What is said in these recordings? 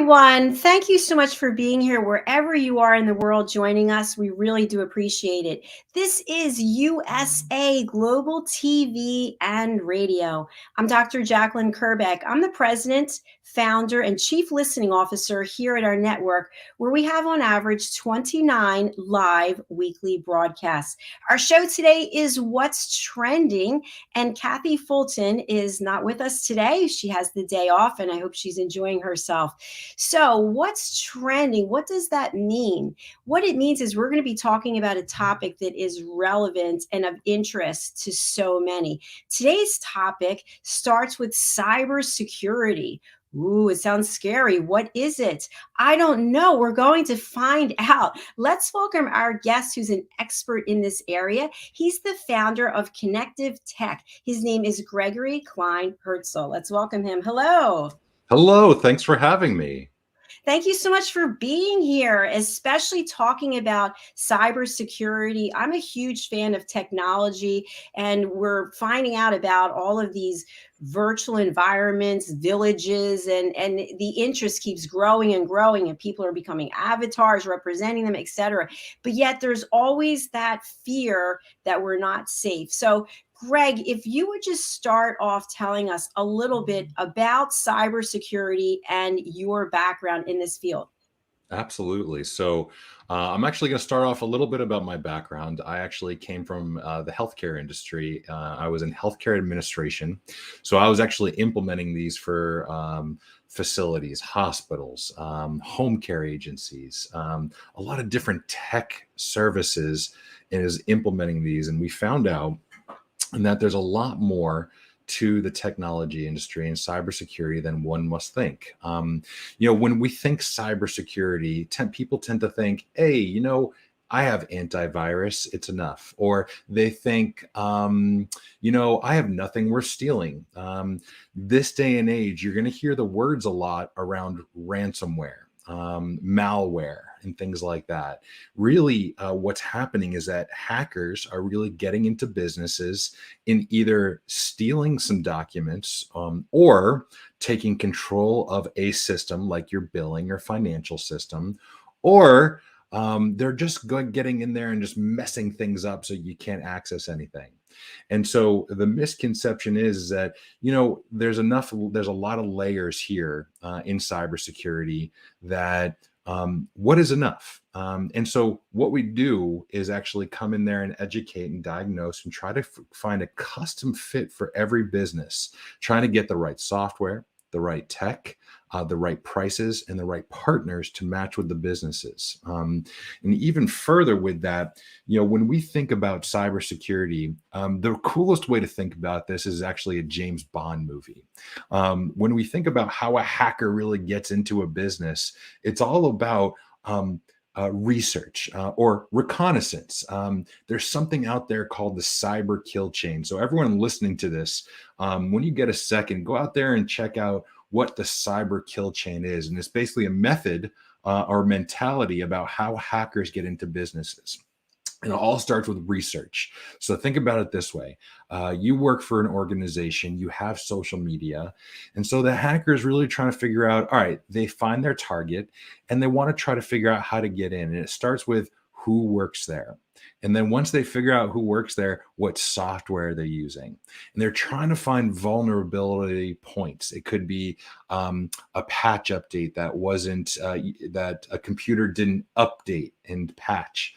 everyone. Thank you so much for being here wherever you are in the world joining us. We really do appreciate it. This is USA Global TV and Radio. I'm Dr. JACALYN KERBECK. I'm the president, founder, and chief listening officer here at our network, where we have on average 29 live weekly broadcasts. Our show today is What's Trending, and Kathy Fulton is not with us today. She has the day off, and I hope she's enjoying herself. So, what's trending? What does that mean? What it means is we're going to be talking about a topic that is relevant and of interest to so many. Today's topic starts with cybersecurity. Ooh, it sounds scary. What is it? I don't know. We're going to find out. Let's welcome our guest who's an expert in this area. He's the founder of Connective Tech. His name is Gregory Klein-Hertzel. Let's welcome him. Hello. Hello, thanks for having me. Thank you so much for being here, especially talking about cybersecurity. I'm a huge fan of technology, and we're finding out about all of these virtual environments, villages, and the interest keeps growing and growing, and people are becoming avatars, representing them, etc. But yet there's always that fear that we're not safe. So Greg, if you would just start off telling us a little bit about cybersecurity and your background in this field. Absolutely. So I'm actually going to start off a little bit about my background. I actually came from the healthcare industry. I was in healthcare administration. So I was actually implementing these for facilities, hospitals, home care agencies, a lot of different tech services, and is implementing these. And we found out that there's a lot more to the technology industry and cybersecurity than one must think. When we think cybersecurity, people tend to think, hey, I have antivirus, it's enough. Or they think, I have nothing worth stealing. This day and age, you're going to hear the words a lot around ransomware, malware, and things like that. Really, what's happening is that hackers are really getting into businesses in either stealing some documents or taking control of a system like your billing or financial system, or they're just getting in there and just messing things up so you can't access anything. And so the misconception is that, there's a lot of layers here in cybersecurity that what is enough? And so what we do is actually come in there and educate and diagnose and try to find a custom fit for every business, trying to get the right software, the right tech, the right prices, and the right partners to match with the businesses. And even further with that, when we think about cybersecurity, the coolest way to think about this is actually a James Bond movie. When we think about how a hacker really gets into a business, it's all about research or reconnaissance. There's something out there called the cyber kill chain. So everyone listening to this, when you get a second, go out there and check out what the cyber kill chain is. And it's basically a method or mentality about how hackers get into businesses. And it all starts with research. So think about it this way. You work for an organization, you have social media. And so the hacker is really trying to figure out, all right, they find their target and they want to try to figure out how to get in. And it starts with who works there. And then once they figure out who works there, what software they're using. And they're trying to find vulnerability points. It could be a patch update that wasn't, that a computer didn't update and patch.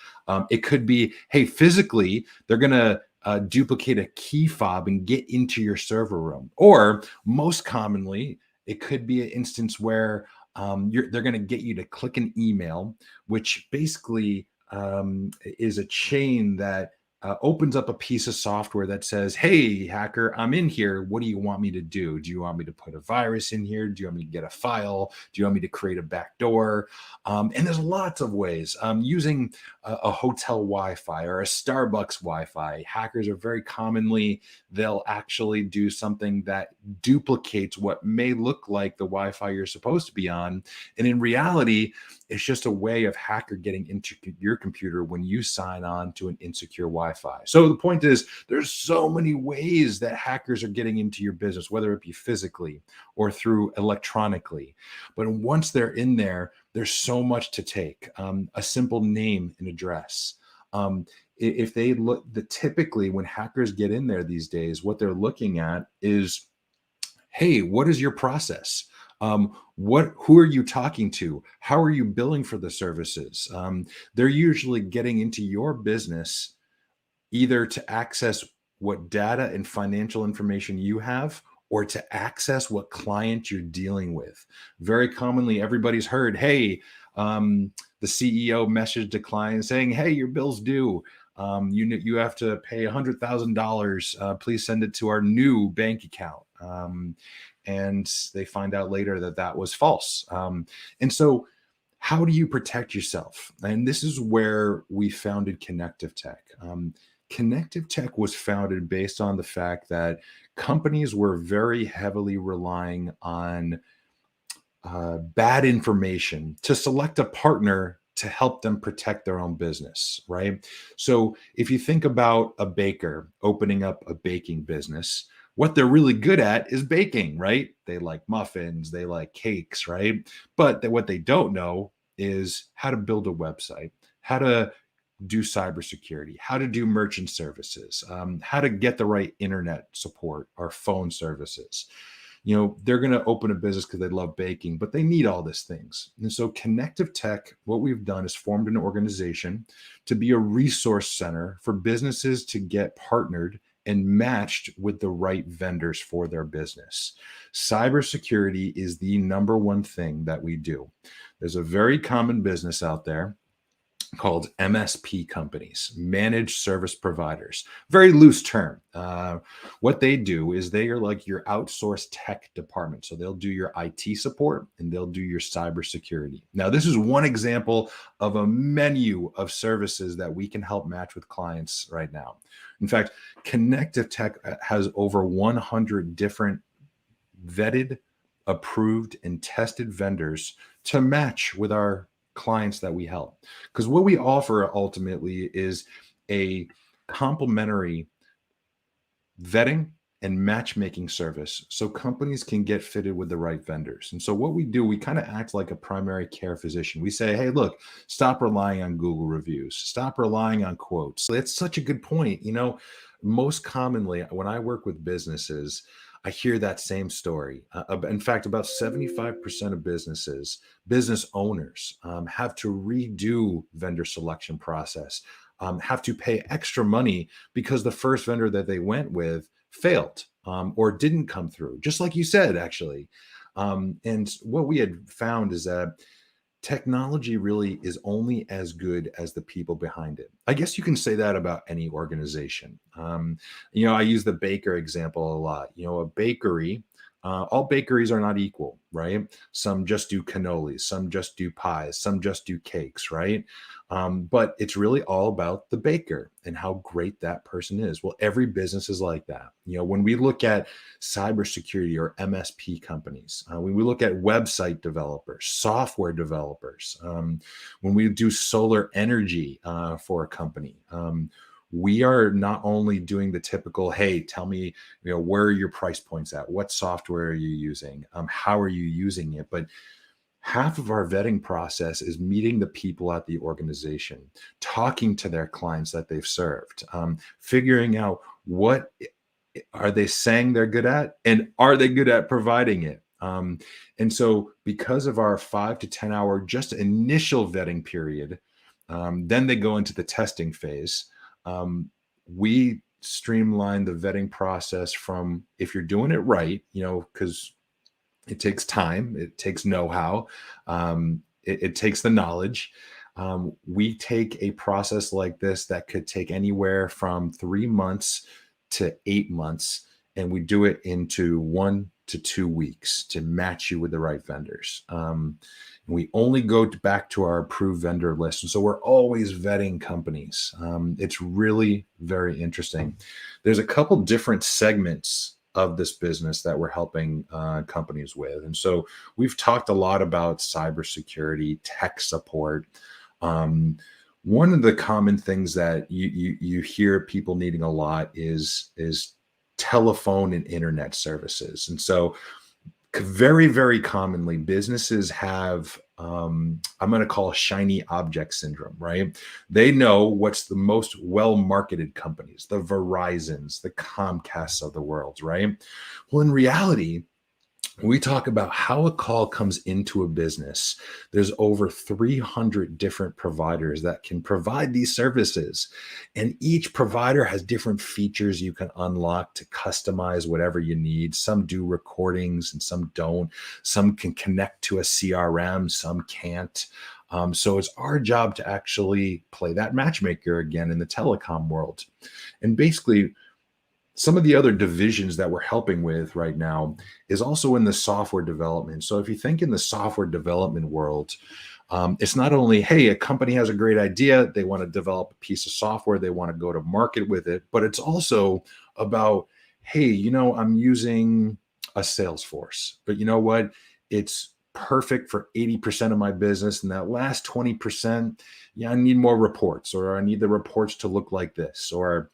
It could be, hey, physically, they're going to duplicate a key fob and get into your server room. Or most commonly, it could be an instance where they're going to get you to click an email, which basically is a chain that opens up a piece of software that says, hey, hacker, I'm in here. What do you want me to do? Do you want me to put a virus in here? Do you want me to get a file? Do you want me to create a backdoor? And there's lots of ways. Using a hotel Wi-Fi or a Starbucks Wi-Fi. Hackers are very commonly, they'll actually do something that duplicates what may look like the Wi-Fi you're supposed to be on. And in reality, It's just a way of hacker getting into your computer when you sign on to an insecure Wi-Fi. So the point is, there's so many ways that hackers are getting into your business, whether it be physically or through electronically. But once they're in there, there's so much to take. A simple name and address. If they look, typically when hackers get in there these days, what they're looking at is, hey, what is your process? Who are you talking to? How are you billing for the services? They're usually getting into your business either to access what data and financial information you have, or to access what client you're dealing with. Very commonly, everybody's heard, hey, the CEO messaged a client saying, hey, your bill's due. You have to pay $100,000. Please send it to our new bank account. And they find out later that that was false. And so how do you protect yourself? And this is where we founded Connective Tech. Connective Tech was founded based on the fact that companies were very heavily relying on bad information to select a partner to help them protect their own business, right? So if you think about a baker opening up a baking business, what they're really good at is baking, right? They like muffins, they like cakes, right? But what they don't know is how to build a website, how to do cybersecurity, how to do merchant services, how to get the right internet support or phone services. You know, they're going to open a business because they love baking, but they need all these things. And so Connective Tech, what we've done is formed an organization to be a resource center for businesses to get partnered and matched with the right vendors for their business. Cybersecurity is the number one thing that we do. There's a very common business out there called MSP companies, managed service providers. Very loose term. What they do is they are like your outsourced tech department. So they'll do your IT support and they'll do your cybersecurity. Now, this is one example of a menu of services that we can help match with clients right now. In fact, Connective Tech has over 100 different vetted, approved, and tested vendors to match with our clients that we help. Because what we offer ultimately is a complementary vetting and matchmaking service so companies can get fitted with the right vendors. And so what we do, we kind of act like a primary care physician. We say, hey, look, stop relying on Google reviews, stop relying on quotes. That's such a good point. You know, most commonly when I work with businesses, I hear that same story. In fact, about 75% of business owners have to redo vendor selection process, have to pay extra money because the first vendor that they went with failed or didn't come through, just like you said, actually. And what we had found is that technology really is only as good as the people behind it. I guess you can say that about any organization. You know, I use the baker example a lot. You know, a bakery, all bakeries are not equal, right? Some just do cannolis, some just do pies, some just do cakes, right? But it's really all about the baker and how great that person is. Well, every business is like that. You know, when we look at cybersecurity or MSP companies, when we look at website developers, software developers, when we do solar energy for a company, we are not only doing the typical, hey, tell me, you know, where are your price points at? What software are you using? How are you using it? But half of our vetting process is meeting the people at the organization, talking to their clients that they've served, figuring out what are they saying they're good at and are they good at providing it. And so because of our 5 to 10 hour just initial vetting period, then they go into the testing phase. We streamline the vetting process from, if you're doing it right, you know, because it takes time, it takes know-how, it takes the knowledge. We take a process like this that could take anywhere from 3 months to 8 months, and we do it into 1 to 2 weeks to match you with the right vendors. And we only go back to our approved vendor list. And so we're always vetting companies. It's really very interesting. There's a couple different segments of this business that we're helping companies with. And so we've talked a lot about cybersecurity, tech support. One of the common things that you hear people needing a lot is telephone and internet services. And so very, very commonly, businesses have, I'm going to call shiny object syndrome, right? They know what's the most well-marketed companies, the Verizons, the Comcasts of the world, right? Well, in reality, we talk about how a call comes into a business. There's over 300 different providers that can provide these services. And each provider has different features you can unlock to customize whatever you need. Some do recordings and some don't. Some can connect to a CRM, some can't. So it's our job to actually play that matchmaker again in the telecom world. And basically, some of the other divisions that we're helping with right now is also in the software development. So if you think in the software development world, it's not only, hey, a company has a great idea, they want to develop a piece of software, they want to go to market with it, but it's also about, hey, I'm using a Salesforce, but you know what? It's perfect for 80% of my business. And that last 20%, I need more reports, or I need the reports to look like this, or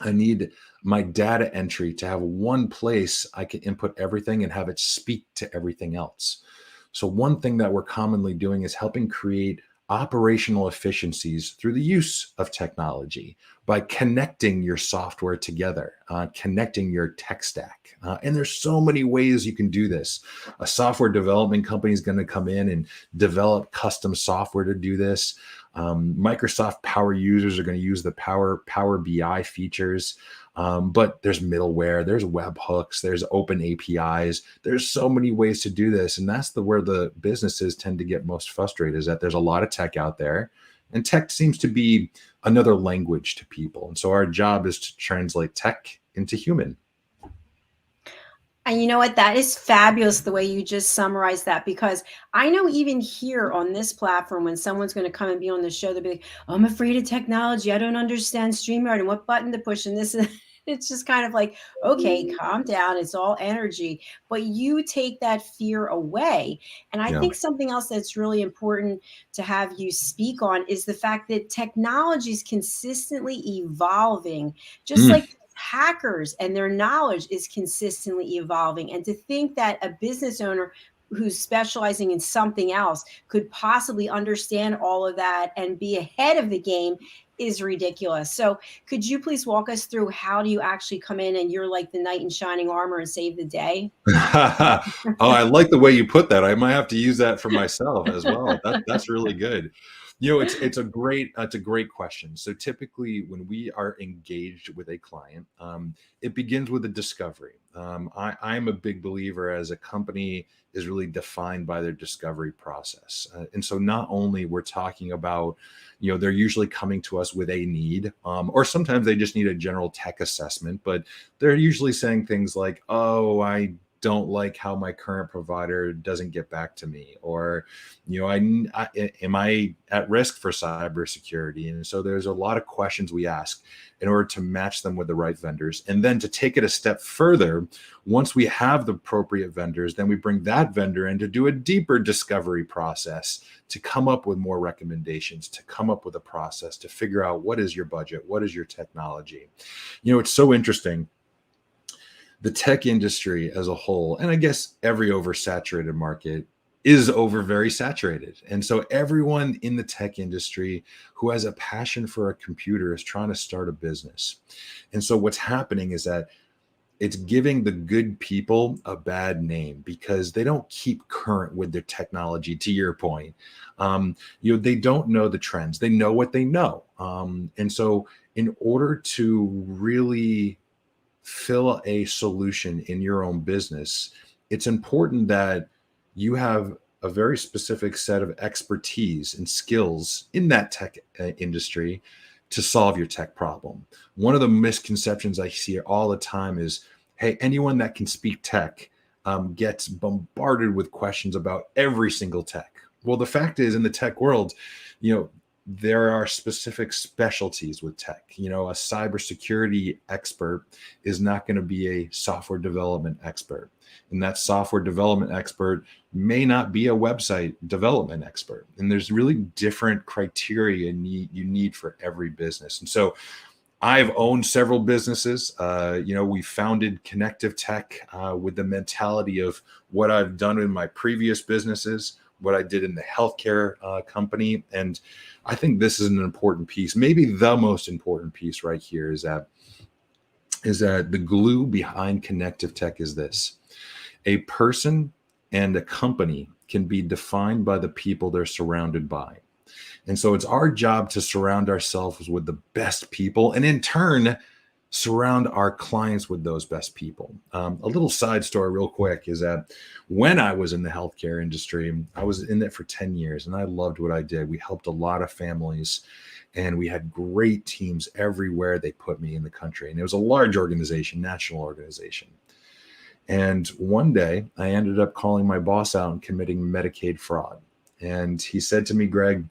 I need my data entry to have one place I can input everything and have it speak to everything else. So one thing that we're commonly doing is helping create operational efficiencies through the use of technology by connecting your software together, connecting your tech stack. And there's so many ways you can do this. A software development company is going to come in and develop custom software to do this. Microsoft Power users are going to use the Power BI features. But there's middleware, there's webhooks, there's open APIs. There's so many ways to do this. And that's where the businesses tend to get most frustrated, is that there's a lot of tech out there, and tech seems to be another language to people. And so our job is to translate tech into human. And you know what? That is fabulous the way you just summarized that, because I know even here on this platform, when someone's going to come and be on the show, they'll be like, oh, I'm afraid of technology. I don't understand StreamYard and what button to push and this. And it's just kind of like, okay, calm down. It's all energy. But you take that fear away. And I Yeah. think something else that's really important to have you speak on is the fact that technology is consistently evolving, just like hackers and their knowledge is consistently evolving. And to think that a business owner who's specializing in something else could possibly understand all of that and be ahead of the game is ridiculous. So could you please walk us through, how do you actually come in and you're like the knight in shining armor and save the day? Oh, I like the way you put that. I might have to use that for myself as well. That's really good. It's a great question. So typically, when we are engaged with a client, it begins with a discovery. I'm a big believer, as a company is really defined by their discovery process. And so not only we're talking about, they're usually coming to us with a need, or sometimes they just need a general tech assessment, but they're usually saying things like, oh, I don't like how my current provider doesn't get back to me, or am I at risk for cybersecurity? And so there's a lot of questions we ask in order to match them with the right vendors. And then to take it a step further, once we have the appropriate vendors, then we bring that vendor in to do a deeper discovery process, to come up with more recommendations, to come up with a process to figure out, what is your budget, what is your technology. It's so interesting. The tech industry as a whole, and I guess every oversaturated market, is very saturated. And so everyone in the tech industry who has a passion for a computer is trying to start a business. And so what's happening is that it's giving the good people a bad name, because they don't keep current with their technology, to your point. They don't know the trends. They know what they know. And so in order to really fill a solution in your own business, it's important that you have a very specific set of expertise and skills in that tech industry to solve your tech problem. One of the misconceptions I see all the time is, hey, anyone that can speak tech gets bombarded with questions about every single tech. Well, the fact is, in the tech world, there are specific specialties with tech. A cybersecurity expert is not going to be a software development expert. And that software development expert may not be a website development expert. And there's really different criteria you need for every business. And so I've owned several businesses. We founded Connective Tech with the mentality of what I've done in my previous businesses, what I did in the healthcare company. And I think this is an important piece, maybe the most important piece right here is that the glue behind Connective Tech is this. A person and a company can be defined by the people they're surrounded by. And so it's our job to surround ourselves with the best people and in turn, surround our clients with those best people. A little side story real quick is that when I was in the healthcare industry, I was in it for 10 years and I loved what I did. We helped a lot of families and we had great teams everywhere they put me in the country. And it was a large organization, national organization. And one day I ended up calling my boss out and committing Medicaid fraud. And he said to me, Greg,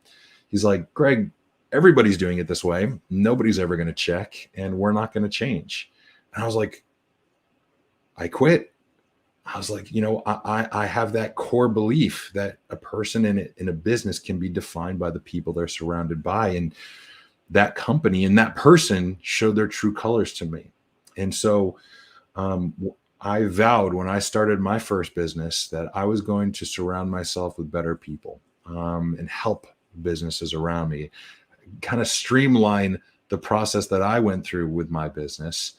everybody's doing it this way. Nobody's ever going to check and we're not going to change. And I was like, I quit. I was like, I have that core belief that a person in a business can be defined by the people they're surrounded by. And that company and that person showed their true colors to me. And so I vowed when I started my first business that I was going to surround myself with better people and help businesses around me, kind of streamline the process that I went through with my business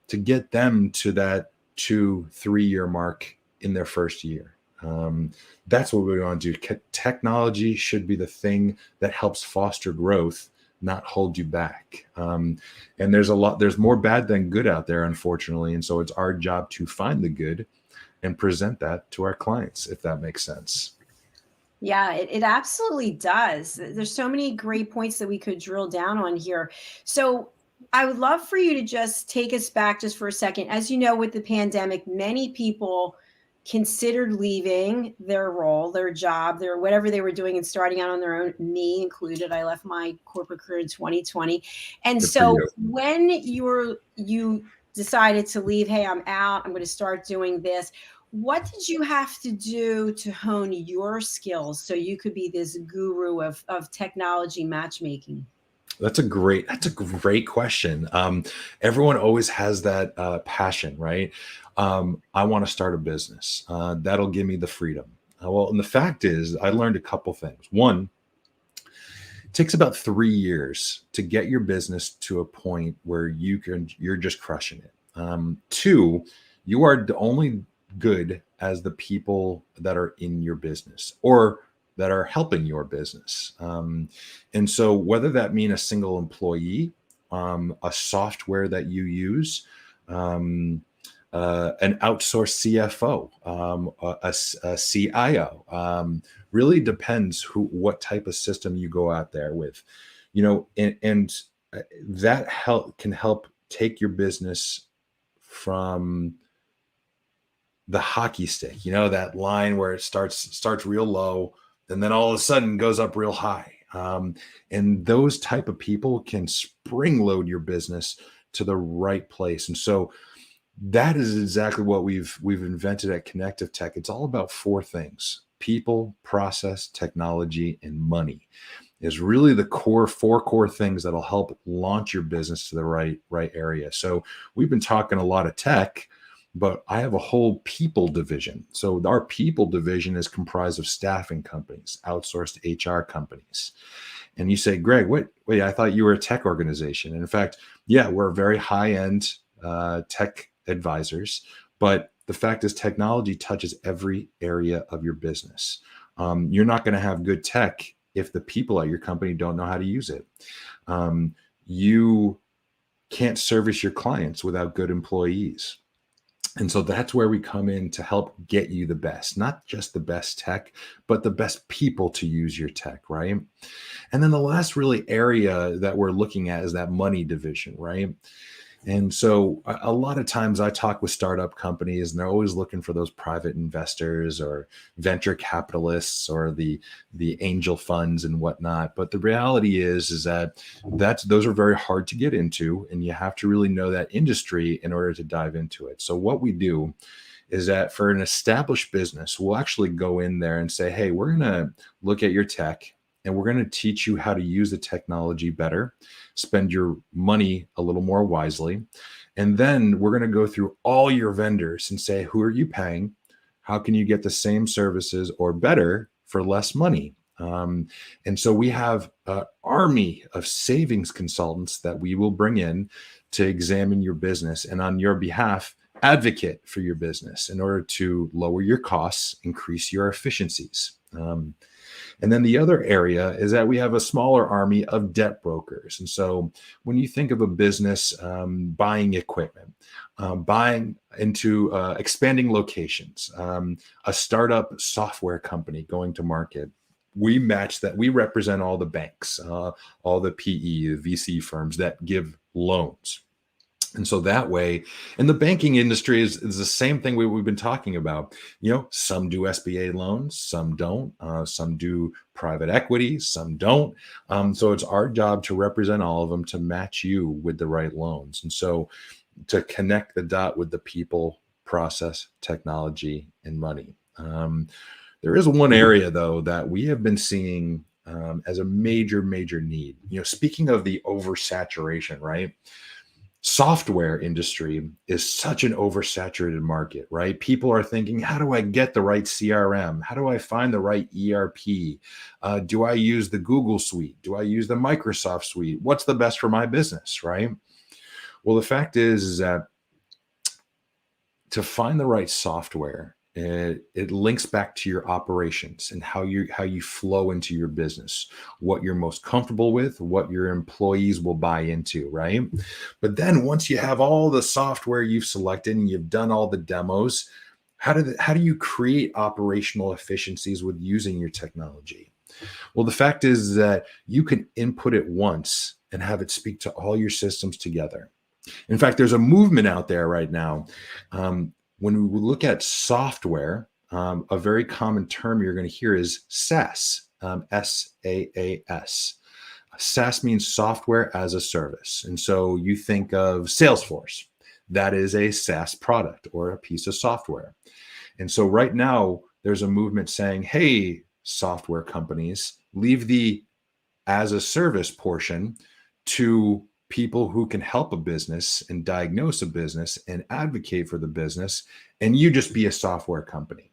to get them to that 2-3 year mark in their first year. That's what we want to do. Technology should be the thing that helps foster growth, not hold you back. And there's more bad than good out there, unfortunately. And so it's our job to find the good and present that to our clients, if that makes sense. Yeah, it absolutely does. There's so many great points that we could drill down on here. So I would love for you to just take us back just for a second. As you know, with the pandemic, many people considered leaving their role, their job, their whatever they were doing and starting out on their own, me included. I left my corporate career in 2020. And Good so when you decided to leave, hey, I'm out, I'm going to start doing this. What did you have to do to hone your skills so you could be this guru of technology matchmaking? That's a great question. Everyone always has that passion, right? I want to start a business. That'll give me the freedom. Well, and the fact is, I learned a couple things. One, it takes about 3 years to get your business to a point where you're just crushing it. Two, you are only good as the people that are in your business or that are helping your business. And so whether that mean a single employee, a software that you use, an outsourced CFO, a CIO, really depends what type of system you go out there with, and that can help take your business from the hockey stick, that line where it starts real low and then all of a sudden goes up real high. And those type of people can spring load your business to the right place. And so that is exactly what we've invented at Connective Tech. It's all about 4 things: people, process, technology, and money. Is really the 4 core things that'll help launch your business to the right area. So we've been talking a lot of tech, but I have a whole people division. So our people division is comprised of staffing companies, outsourced HR companies. And you say, Greg, wait, I thought you were a tech organization. And in fact, yeah, we're very high-end tech advisors, but the fact is technology touches every area of your business. You're not going to have good tech if the people at your company don't know how to use it. You can't service your clients without good employees. And so that's where we come in to help get you the best, not just the best tech, but the best people to use your tech, right? And then the last really area that we're looking at is that money division, right? And so a lot of times I talk with startup companies and they're always looking for those private investors or venture capitalists or the angel funds and whatnot. But the reality is that those are very hard to get into, and you have to really know that industry in order to dive into it. So what we do is that for an established business, we'll actually go in there and say, hey, we're going to look at your tech and we're going to teach you how to use the technology better, spend your money a little more wisely. And then we're going to go through all your vendors and say, who are you paying? How can you get the same services or better for less money? And so we have an army of savings consultants that we will bring in to examine your business and on your behalf, advocate for your business in order to lower your costs, increase your efficiencies. And then the other area is that we have a smaller army of debt brokers. And so when you think of a business buying equipment, buying into expanding locations, a startup software company going to market, we match that. We represent all the banks, all the PE, the VC firms that give loans. And so that way, and the banking industry is the same thing we've been talking about. Some do SBA loans, some don't. Some do private equity, some don't. So it's our job to represent all of them to match you with the right loans. And so to connect the dot with the people, process, technology, and money. There is one area, though, that we have been seeing as a major, major need. Speaking of the oversaturation, right? Software industry is such an oversaturated market, right? People are thinking, how do I get the right CRM? How do I find the right ERP? Do I use the Google suite? Do I use the Microsoft suite? What's the best for my business, right? Well, the fact is that to find the right software, it links back to your operations and how you flow into your business, what you're most comfortable with, what your employees will buy into, right? But then once you have all the software you've selected and you've done all the demos, how do you create operational efficiencies with using your technology? Well, the fact is that you can input it once and have it speak to all your systems together. In fact, there's a movement out there right now. When we look at software, a very common term you're going to hear is SaaS, SaaS. SaaS means software as a service. And so you think of Salesforce. That is a SaaS product or a piece of software. And so right now, there's a movement saying, hey, software companies, leave the as a service portion to people who can help a business and diagnose a business and advocate for the business, and you just be a software company.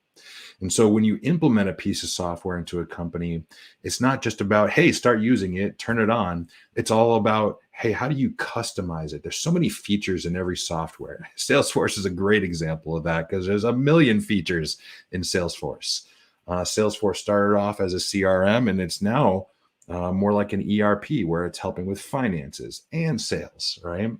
And so when you implement a piece of software into a company, it's not just about, hey, start using it, turn it on. It's all about, hey, how do you customize it? There's so many features in every software. Salesforce is a great example of that because there's a million features in Salesforce. Salesforce started off as a CRM, and it's now more like an ERP where it's helping with finances and sales, right?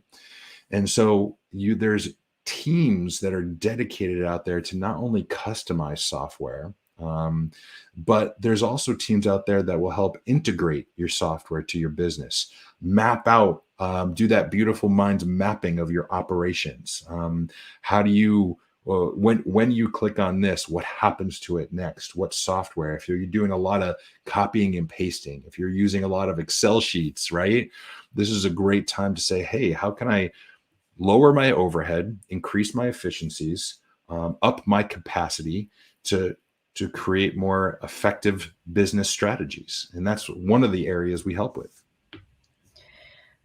And so there's teams that are dedicated out there to not only customize software, but there's also teams out there that will help integrate your software to your business, map out, do that beautiful minds mapping of your operations. How do you when you click on this, what happens to it next? What software? If you're doing a lot of copying and pasting, if you're using a lot of Excel sheets, right? This is a great time to say, hey, how can I lower my overhead, increase my efficiencies, up my capacity to create more effective business strategies? And that's one of the areas we help with.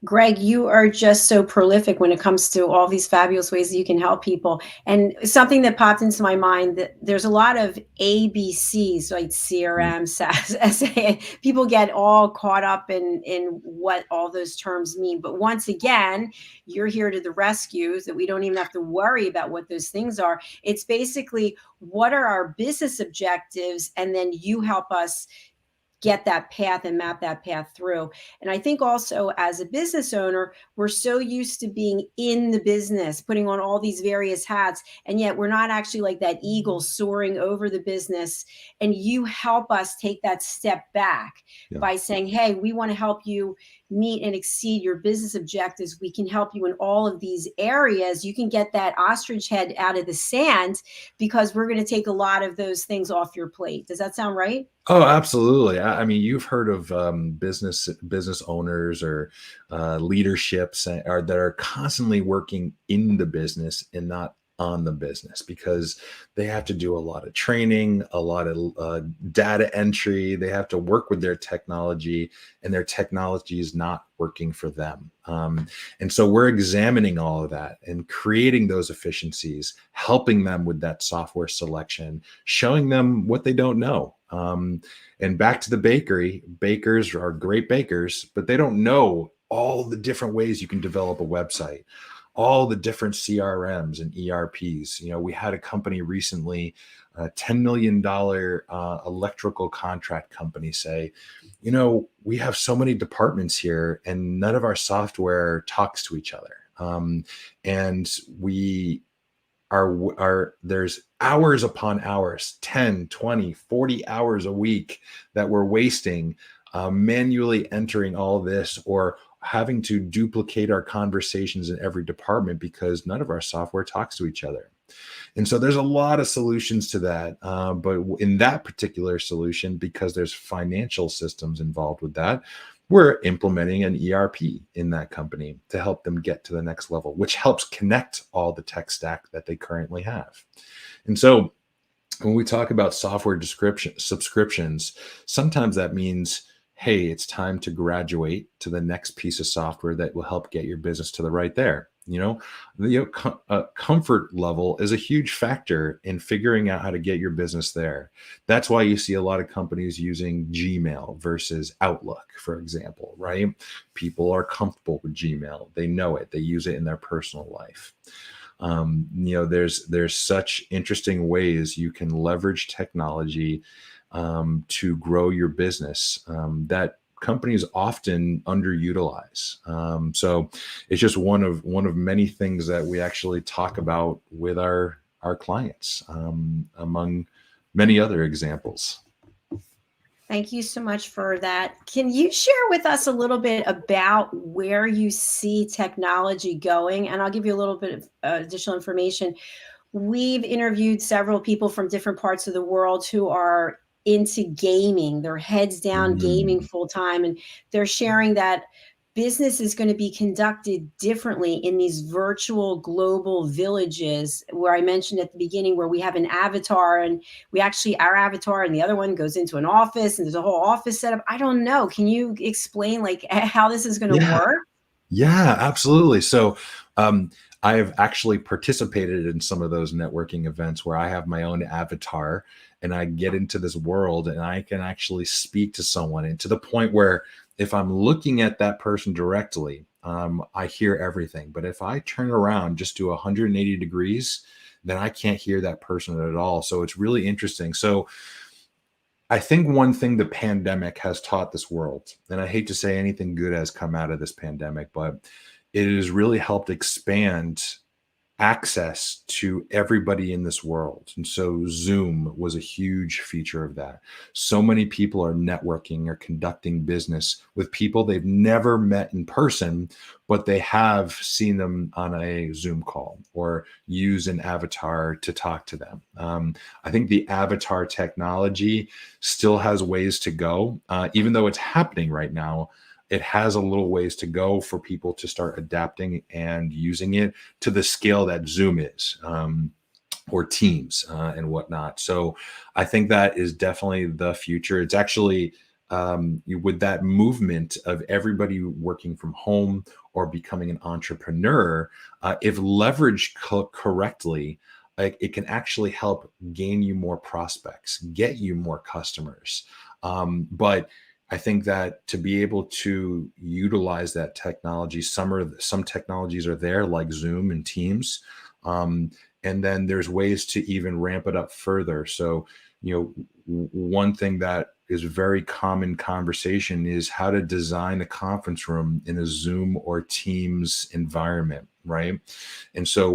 Greg, you are just so prolific when it comes to all these fabulous ways that you can help people. And something that popped into my mind, that there's a lot of ABCs, like CRM, SaaS, SA. People get all caught up in what all those terms mean. But once again, you're here to the rescue, that we don't even have to worry about what those things are. It's basically, what are our business objectives? And then you help us get that path and map that path through. And I think also as a business owner, we're so used to being in the business, putting on all these various hats, and yet we're not actually like that eagle soaring over the business. And you help us take that step back by saying, hey, we want to help you meet and exceed your business objectives, we can help you in all of these areas. You can get that ostrich head out of the sand because we're going to take a lot of those things off your plate. Does that sound right? Oh, absolutely. I mean, you've heard of business owners or leaderships are that are constantly working in the business and not on the business because they have to do a lot of training, a lot of data entry. They have to work with their technology, and their technology is not working for them. And so we're examining all of that and creating those efficiencies, helping them with that software selection, showing them what they don't know. And back to the bakery, bakers are great bakers, but they don't know all the different ways you can develop a website, all the different CRMs and ERPs. You know, we had a company recently, a $10 million electrical contract company say, you know, we have so many departments here and none of our software talks to each other. And we are there's hours upon hours, 10, 20, 40 hours a week that we're wasting manually entering all this or having to duplicate our conversations in every department because none of our software talks to each other. And so there's a lot of solutions to that. But in that particular solution, because there's financial systems involved with that, we're implementing an ERP in that company to help them get to the next level, which helps connect all the tech stack that they currently have. And so when we talk about software subscriptions, sometimes that means, hey, it's time to graduate to the next piece of software that will help get your business to the right there. You know, the comfort level is a huge factor in figuring out how to get your business there. That's why you see a lot of companies using Gmail versus Outlook, for example, right? People are comfortable with Gmail. They know it. They use it in their personal life. You know, there's such interesting ways you can leverage technology to grow your business that companies often underutilize. So it's just one of many things that we actually talk about with our clients, among many other examples. Thank you so much for that. Can you share with us a little bit about where you see technology going? And I'll give you a little bit of additional information. We've interviewed several people from different parts of the world who are into gaming, their heads down gaming Mm. full time. And they're sharing that business is going to be conducted differently in these virtual global villages where I mentioned at the beginning, where we have an avatar and we actually, our avatar and the other one goes into an office and there's a whole office setup. I don't know. Can you explain like how this is going to Yeah. work? Yeah, absolutely. So, I have actually participated in some of those networking events where I have my own avatar and I get into this world and I can actually speak to someone, and to the point where if I'm looking at that person directly, I hear everything. But if I turn around, just do 180 degrees, then I can't hear that person at all. So it's really interesting. So I think one thing the pandemic has taught this world, and I hate to say anything good has come out of this pandemic, but it has really helped expand access to everybody in this world. And so Zoom was a huge feature of that. So many people are networking or conducting business with people they've never met in person, but they have seen them on a Zoom call or use an avatar to talk to them. I think the avatar technology still has ways to go, even though it's happening right now. It has a little ways to go for people to start adapting and using it to the scale that Zoom is, or Teams, and whatnot. So I think that is definitely the future. It's actually, with that movement of everybody working from home or becoming an entrepreneur, if leveraged correctly, it can actually help gain you more prospects, get you more customers. But I think that to be able to utilize that technology, some technologies are there like Zoom and Teams, and then there's ways to even ramp it up further. So, you know, one thing that is very common conversation is how to design a conference room in a Zoom or Teams environment, right? And so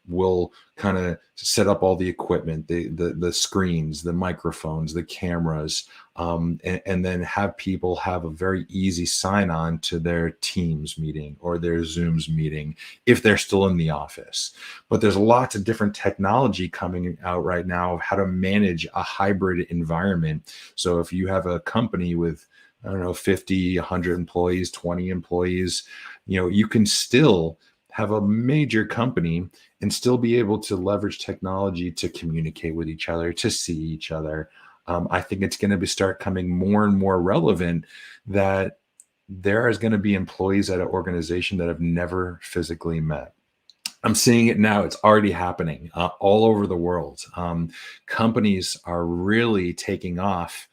will kind of set up all the equipment, the screens, the microphones, the cameras, and then have people have a very easy sign on to their Teams meeting or their Zooms meeting if they're still in the office. But there's lots of different technology coming out right now of how to manage a hybrid environment. So if you have a company with, I don't know, 50, 100 employees, 20 employees, you can still have a major company and still be able to leverage technology to communicate with each other, to see each other. I think it's going to start coming more and more relevant that there is going to be employees at an organization that have never physically met. I'm seeing it now. It's already happening all over the world. Companies are really taking off,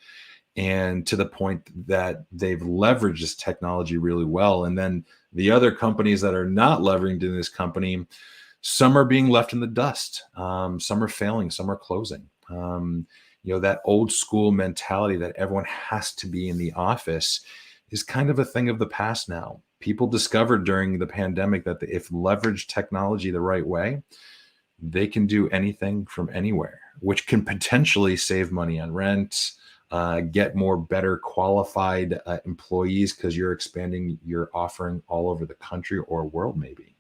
and to the point that they've leveraged this technology really well. And then the other companies that are not leveraging this company, some are being left in the dust. Some are failing, some are closing. That old school mentality that everyone has to be in the office is kind of a thing of the past now. People discovered during the pandemic that if leverage technology the right way, they can do anything from anywhere, which can potentially save money on rent, get more better qualified employees because you're expanding your offering all over the country or world maybe.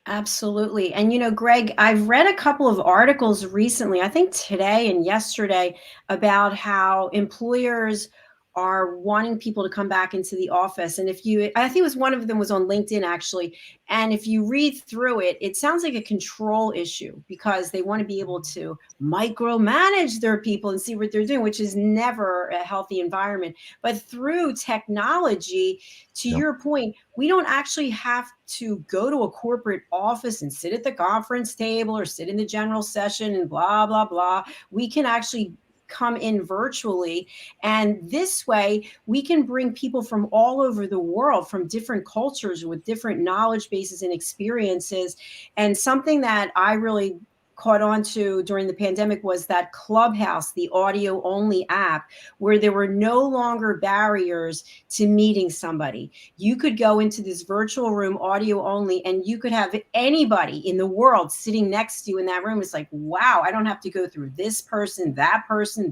Absolutely. And Greg, I've read a couple of articles recently, I think today and yesterday, about how employers are wanting people to come back into the office. And I think it was one of them was on LinkedIn actually. And if you read through it, it sounds like a control issue because they want to be able to micromanage their people and see what they're doing, which is never a healthy environment. But through technology, to Yep. your point, we don't actually have to go to a corporate office and sit at the conference table or sit in the general session and blah, blah, blah. We can actually come in virtually. And this way, we can bring people from all over the world, from different cultures with different knowledge bases and experiences. And something that I really caught on to during the pandemic was that Clubhouse, the audio only app, where there were no longer barriers to meeting somebody. You could go into this virtual room, audio only, and you could have anybody in the world sitting next to you in that room. It's like, wow, I don't have to go through this person,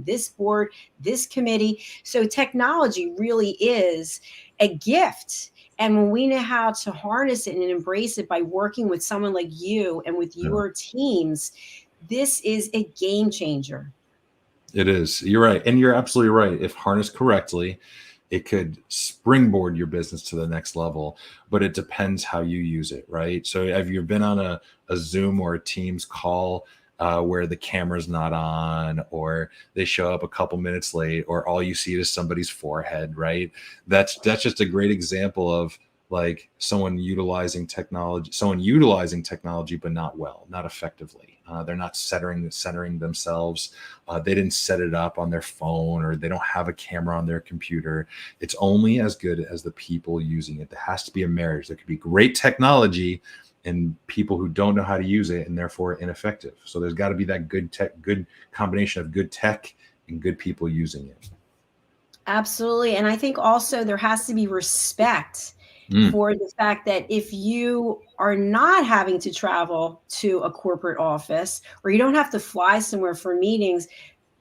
this board, this committee. So technology really is a gift. And when we know how to harness it and embrace it by working with someone like you and with Yeah. your teams, this is a game changer. It is. You're right. And you're absolutely right. If harnessed correctly, it could springboard your business to the next level, but it depends how you use it, right? So have you been on a Zoom or a Teams call where the camera's not on, or they show up a couple minutes late, or all you see is somebody's forehead, right? That's just a great example of like someone utilizing technology, but not effectively. They're not centering themselves. They didn't set it up on their phone, or they don't have a camera on their computer. It's only as good as the people using it. There has to be a marriage. There could be great technology and people who don't know how to use it and therefore ineffective. So there's got to be that good combination of good tech and good people using it. Absolutely. And I think also there has to be respect for the fact that if you are not having to travel to a corporate office or you don't have to fly somewhere for meetings,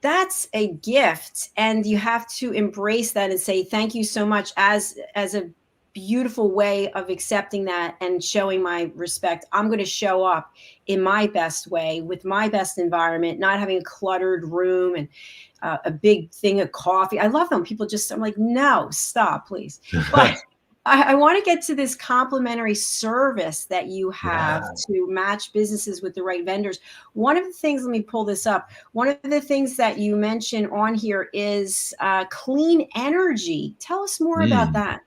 that's a gift. And you have to embrace that and say, thank you so much as a beautiful way of accepting that and showing my respect. I'm going to show up in my best way with my best environment, not having a cluttered room and a big thing of coffee. I love them. People just, I'm like, no, stop, please. But I want to get to this complimentary service that you have to match businesses with the right vendors. One of the things, let me pull this up. One of the things that you mentioned on here is clean energy. Tell us more about that.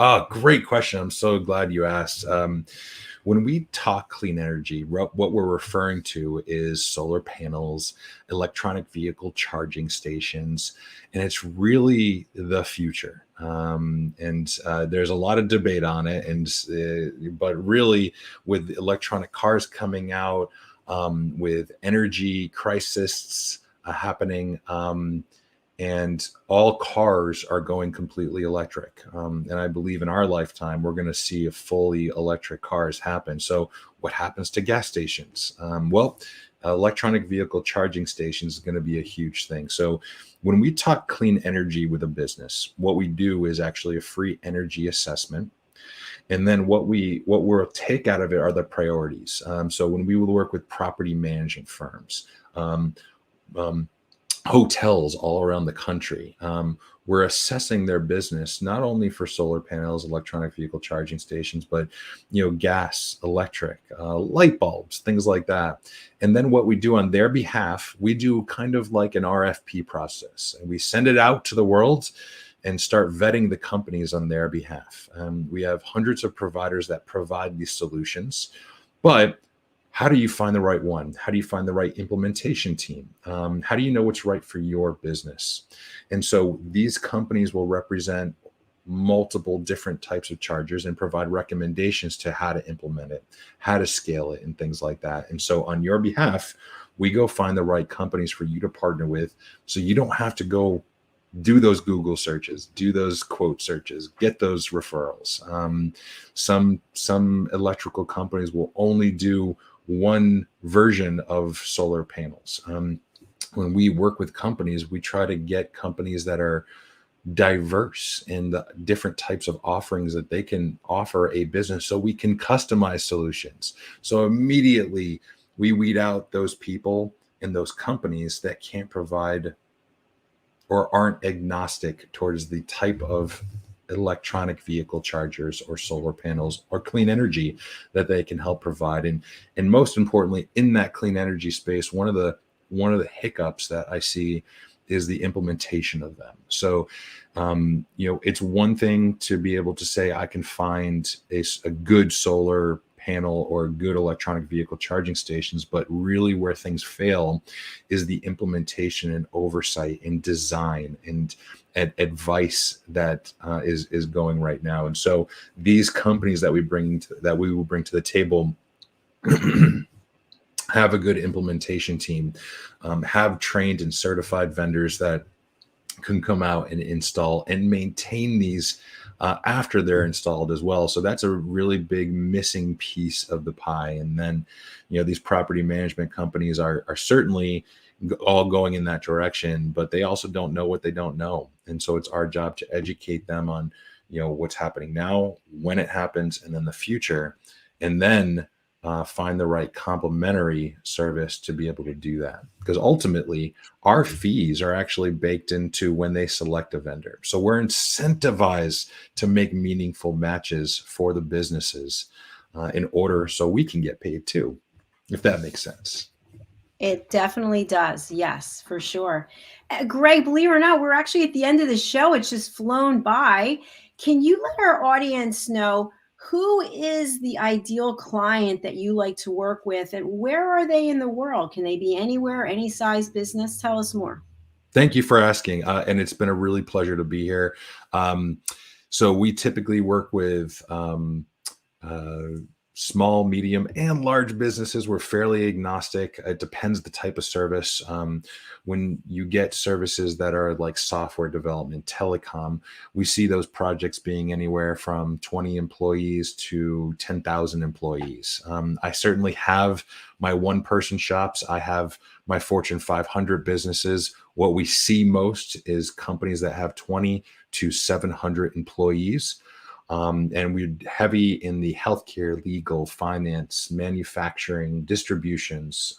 Oh, great question. I'm so glad you asked. When we talk clean energy, what we're referring to is solar panels, electronic vehicle charging stations, and it's really the future. There's a lot of debate on it, but really, with electronic cars coming out, with energy crisis happening, and all cars are going completely electric. And I believe in our lifetime, we're going to see a fully electric cars happen. So what happens to gas stations? Well, electronic vehicle charging stations is going to be a huge thing. So when we talk clean energy with a business, what we do is actually a free energy assessment. And then what we'll take out of it are the priorities. So when we will work with property management firms, um, um, hotels all around the country, we're assessing their business not only for solar panels, electronic vehicle charging stations, but gas, electric, light bulbs, things like that. And then what we do on their behalf, we do kind of like an RFP process, and we send it out to the world and start vetting the companies on their behalf. We have hundreds of providers that provide these solutions, but how do you find the right one? How do you find the right implementation team? How do you know what's right for your business? And so these companies will represent multiple different types of chargers and provide recommendations to how to implement it, how to scale it, and things like that. And so on your behalf, we go find the right companies for you to partner with, so you don't have to go do those Google searches, do those quote searches, get those referrals. Some electrical companies will only do one version of solar panels. When we work with companies, we try to get companies that are diverse in the different types of offerings that they can offer a business, so we can customize solutions. So immediately we weed out those people and those companies that can't provide or aren't agnostic towards the type of electronic vehicle chargers or solar panels or clean energy that they can help provide. And most importantly, in that clean energy space, one of the hiccups that I see is the implementation of them. So it's one thing to be able to say I can find a good solar panel or good electronic vehicle charging stations, but really where things fail is the implementation and oversight and design and advice that is going right now. And so these companies that we will bring to the table have a good implementation team, have trained and certified vendors that can come out and install and maintain these after they're installed as well. So that's a really big missing piece of the pie. And then, these property management companies are certainly all going in that direction, but they also don't know what they don't know. And so it's our job to educate them on, what's happening now, when it happens, and then the future, and then find the right complementary service to be able to do that. Because ultimately, our fees are actually baked into when they select a vendor. So we're incentivized to make meaningful matches for the businesses in order so we can get paid too, if that makes sense. It definitely does. Yes, for sure. Greg, believe it or not, we're actually at the end of the show. It's just flown by. Can you let our audience know who is the ideal client that you like to work with, and where are they in the world? Can they be anywhere, any size business? Tell us more. Thank you for asking. And it's been a really pleasure to be here. So we typically work with small, medium, and large businesses. We're fairly agnostic. It depends the type of service. When you get services that are like software development, telecom, we see those projects being anywhere from 20 employees to 10,000 employees. I certainly have my one-person shops. I have my Fortune 500 businesses. What we see most is companies that have 20 to 700 employees. And we're heavy in the healthcare, legal, finance, manufacturing, distributions,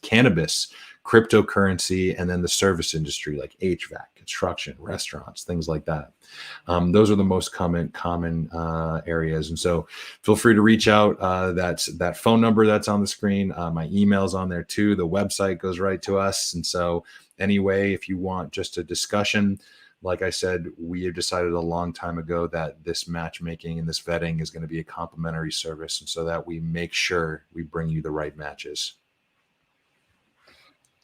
cannabis, cryptocurrency, and then the service industry like HVAC, construction, restaurants, things like that. Those are the most common areas. And so feel free to reach out. That's that phone number that's on the screen. My email's on there too. The website goes right to us. And so anyway, if you want just a discussion, like I said, we have decided a long time ago that this matchmaking and this vetting is going to be a complimentary service, and so that we make sure we bring you the right matches.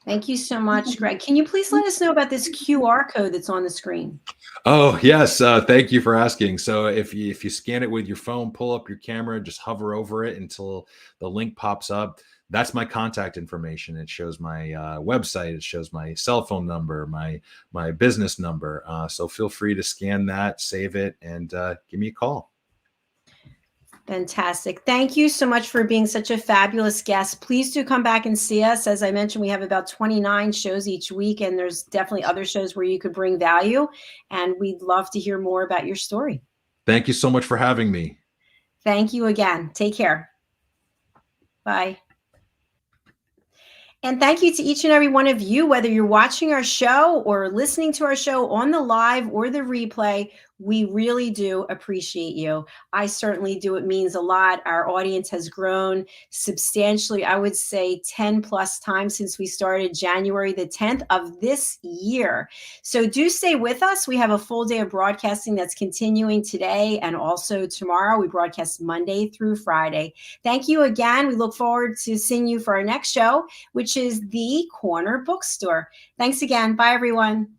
Thank you so much, Greg. Can you please let us know about this QR code that's on the screen? Oh, yes. Thank you for asking. So if you scan it with your phone, pull up your camera, just hover over it until the link pops up. That's my contact information. It shows my website. It shows my cell phone number, my business number. So feel free to scan that, save it, and give me a call. Fantastic. Thank you so much for being such a fabulous guest. Please do come back and see us. As I mentioned, we have about 29 shows each week, and there's definitely other shows where you could bring value. And we'd love to hear more about your story. Thank you so much for having me. Thank you again. Take care. Bye. And thank you to each and every one of you, whether you're watching our show or listening to our show on the live or the replay. We really do appreciate you. I certainly do. It means a lot. Our audience has grown substantially, I would say 10 plus times since we started January the 10th of this year. So do stay with us. We have a full day of broadcasting that's continuing today and also tomorrow. We broadcast Monday through Friday. Thank you again. We look forward to seeing you for our next show, which is the Corner Bookstore. Thanks again. Bye, everyone.